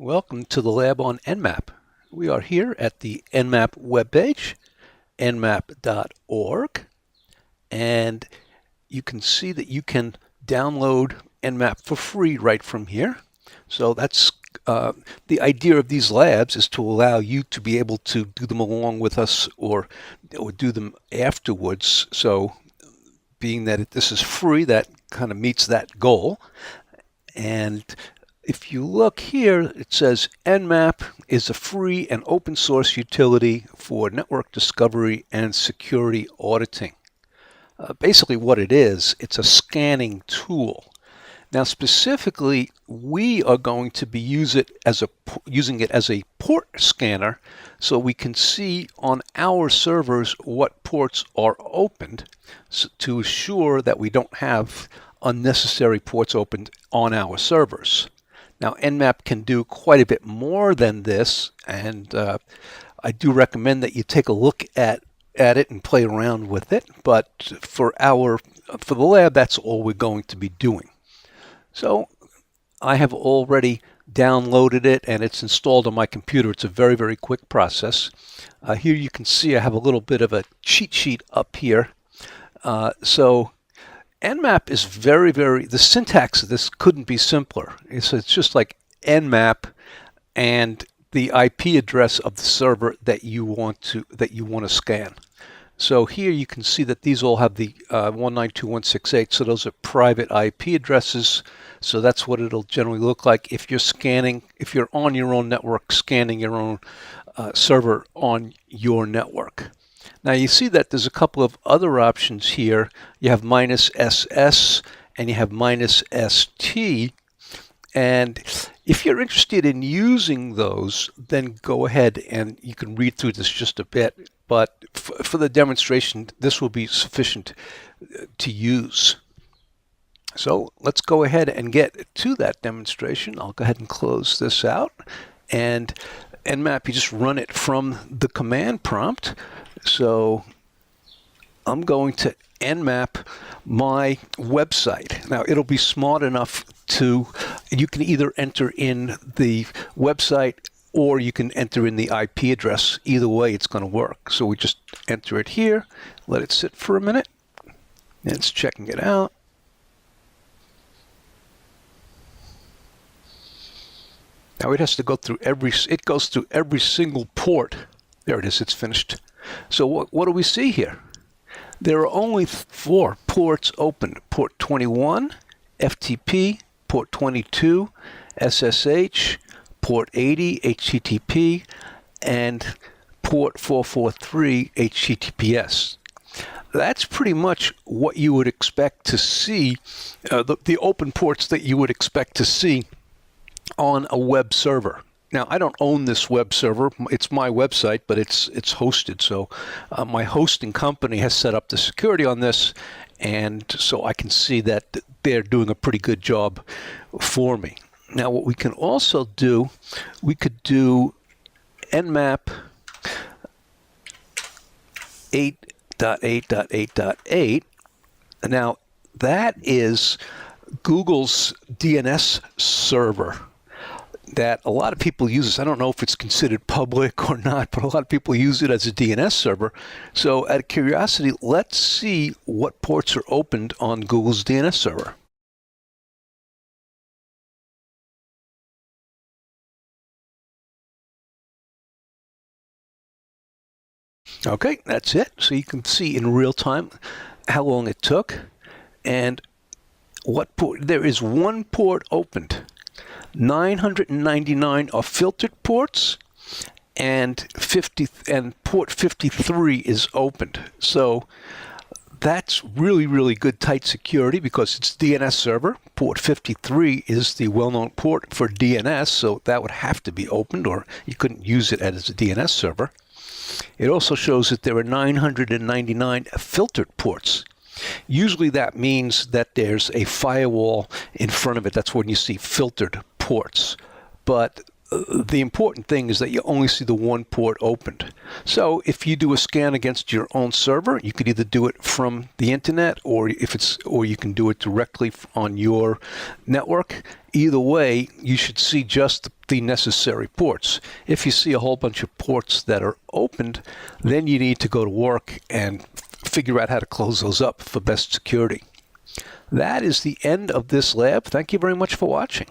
Welcome to the lab on Nmap. We are here at the Nmap webpage, nmap.org, and you can see that you can download Nmap for free right from here. So that's the idea of these labs is to allow you to be able to do them along with us or do them afterwards. So being that this is free, that kind of meets that goal. And if you look here, it says Nmap is a free and open source utility for network discovery and security auditing. Basically what it is, it's a scanning tool. Now specifically, we are going to be using it as a port scanner so we can see on our servers what ports are opened to assure that we don't have unnecessary ports opened on our servers. Now, Nmap can do quite a bit more than this, and I do recommend that you take a look at it and play around with it. But for the lab, that's all we're going to be doing. So I have already downloaded it, and it's installed on my computer. It's a very, very quick process. Here you can see I have a little bit of a cheat sheet up here. So Nmap is the syntax of this couldn't be simpler. It's just like Nmap and the IP address of the server that you want to scan. So here you can see that these all have the 192.168, so those are private IP addresses. So that's what it'll generally look like if you're on your own network, scanning your own server on your network. Now you see that there's a couple of other options here. You have -SS and you have -ST. And if you're interested in using those, then go ahead and you can read through this just a bit. But for the demonstration, this will be sufficient to use. So let's go ahead and get to that demonstration. I'll go ahead and close this out. And Nmap, you just run it from the command prompt. So I'm going to Nmap my website. Now it'll be smart enough you can either enter in the website or you can enter in the IP address. Either way, it's going to work. So we just enter it here, let it sit for a minute. It's checking it out. Now it has to go through it goes through every single port. There it is, it's finished. So what do we see here? There are only 4 ports open. Port 21, FTP, port 22, SSH, port 80, HTTP, and port 443, HTTPS. That's pretty much what you would expect to see, the open ports that you would expect to see on a web server. Now, I don't own this web server. It's my website, but it's hosted. So my hosting company has set up the security on this, and so I can see that they're doing a pretty good job for me. Now, what we can also do, we could do Nmap 8.8.8.8. Now, that is Google's DNS server that a lot of people use this. I don't know if it's considered public or not, but a lot of people use it as a DNS server. So out of curiosity, let's see what ports are opened on Google's DNS server. Okay, that's it. So you can see in real time how long it took and what port. There is 1 port opened. 999 are filtered ports, and port 53 is opened. So that's really, really good tight security because it's DNS server. Port 53 is the well-known port for DNS, so that would have to be opened, or you couldn't use it as a DNS server. It also shows that there are 999 filtered ports. Usually that means that there's a firewall in front of it. That's when you see filtered ports. But the important thing is that you only see the one port opened. So if you do a scan against your own server, you could either do it from the internet, or you can do it directly on your network. Either way, you should see just the necessary ports. If you see a whole bunch of ports that are opened, then you need to go to work and figure out how to close those up for best security. That is the end of this lab. Thank you very much for watching.